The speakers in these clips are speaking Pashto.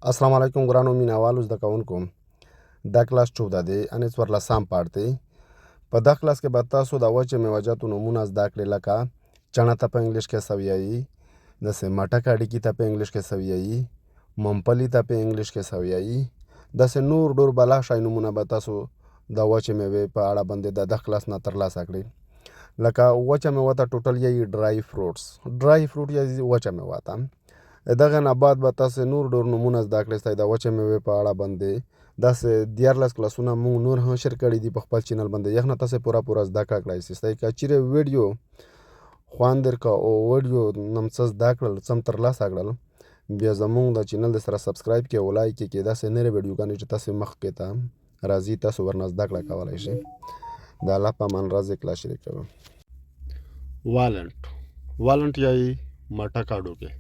السلام علیکم ګرانو مینوالو زده کوونکو. دا کلاس 14 دی ان 14 پارت دی. په دا کلاس کې به تاسو د وچې میوه‌جاتو نومونه زده کړئ، لکه چڼه ته په انګلیش کې څه وایي، داسې مټکه اډیکي ته په انګلیش کې څه وایي، ممپلي ته په انګلیش کې څه وایي. داسې نور ډور بلا شای نومونه به تاسو د وچې میوې په اړه باندې د دغه کلاس نه ترلاسه کړئ. لکه وچه میوه ته ټوټل یې ډرای فروټس، ډرای فروټ یې وچه میوه ته. دغه نه بعد به تاسو نور ډور نومونه زده کړئ د وچې میوې په اړه باندې. داسې 14 کلاسونه موږ نور هم شیر کړي دي په خپل چینل باندې. یخ نه تاسو پوره زده کړئ سي که چیرې ویډیو خوان درکا او ویډیو نم څه زده کړل څه ترلاسه کړل، بیا زموږ د چینل سره سبسکرایب کې او لایک کې داسې نورې ویډیوګانې چې تاسو مخکې ته راځي تاسو ورنه زده کړه کولی شئ. د الله په امان راځي کلاس شریک کوم. والنټ یایي مټکه ډوکې،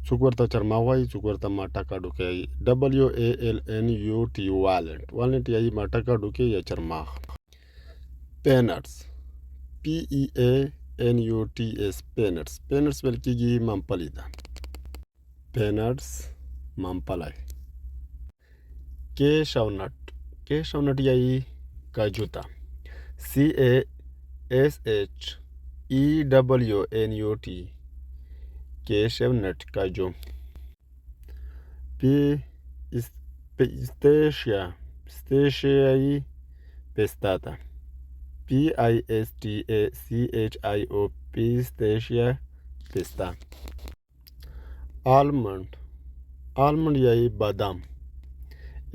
څوک ورته چرماغ وایي، څوک ورته مټکه ډوکې یایي. WALNUT والنټ یایي مټکه ډوکې یا چرماغ. پینټس PEANUTS پینټس ویل کېږي ممپلی ده. پینټس ممپلی. کېشونټ یایي کاجو ته. CASHEWNUT کېشونټ کاجو. پسټیشیا یایي پستا ته. PISTACHIO پسټیشیا پستا. آلمنډ یایي بادام.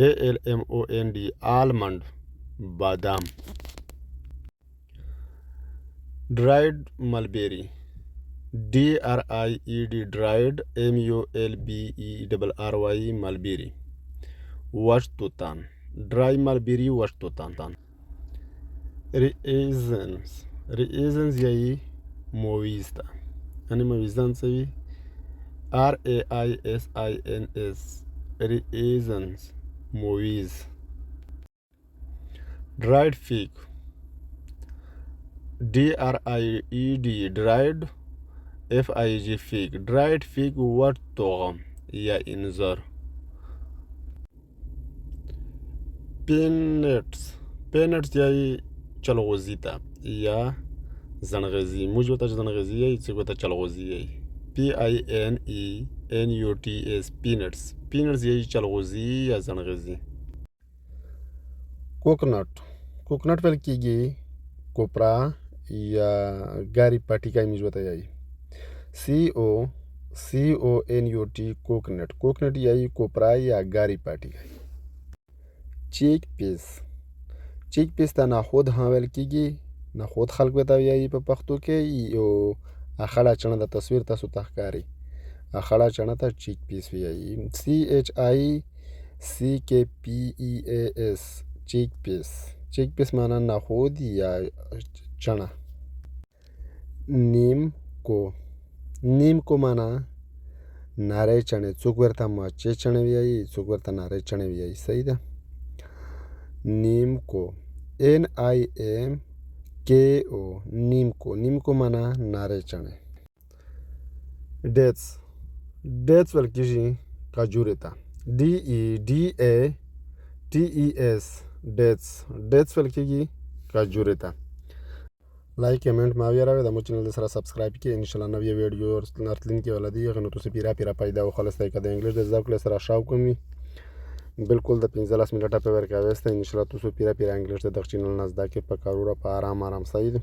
ALMOND آلمنډ بادام. ډرایډ ملبیری DRIED ډرایډ MULBERRY ملبیری. وچ توتان ډرای ملبیری وچ توتان. ریزنز یایي مویز ته. یعنی مویزان څه وي؟ RAISINS ریزنز مویز. ډرایډ فیگ DRIED ډرایډ FIG فیگ. ډرایډ فیگ وچ تخم یا انځر. پینټس یایي چلغوزي ته یا زنغوزي. موږ ورته زنغوزي یایي، څوک ورته چلغوزي یایي. PINENUTS پینټس یایي چلغوزي یا زنغوزي. کوکنټ ویل کېږي کوپرا یا ګاري پټیکای موږ ورته یایي. CONUT کوکنټ یایي کوپرا یا ګاري پټیکای. چیک پیس ته نخود هم ویل کېږي. نخود خلک ورته یایي په پښتو کې. یو اخړه چڼه د تصویر تاسو ته ښکاري، اخړه چڼه ته چیک پیس وایي. CHICKPEAS چیک پیس معنا نخود یا چڼه. نیمکو معنا نری چڼې، څوک ورته ماچې چڼې وایي، څوک ورته نری چڼې وایي. صحیح ده. نیمکو NIMKO نیمکو معنا نری چڼې. ډیټس ویل کېږي کجورې ته. DEDATES ډیټس ویل کېږي کجورې ته. لایک کمنټ ما ویراوي د مو چینل سره سبسکرایب کې انشاءالله نوې ویډیو راتلونکې ولدي. هغه نو تاسو پیرا پیدا وخلسته که د انګلیش د زدکړې سره شوق وي بالکل د 15 منټه په ورکاوسته انشاءالله تاسو پیرا انګلیش د دغه چینل نه زده کې په کارونه په آرام صحیح ده.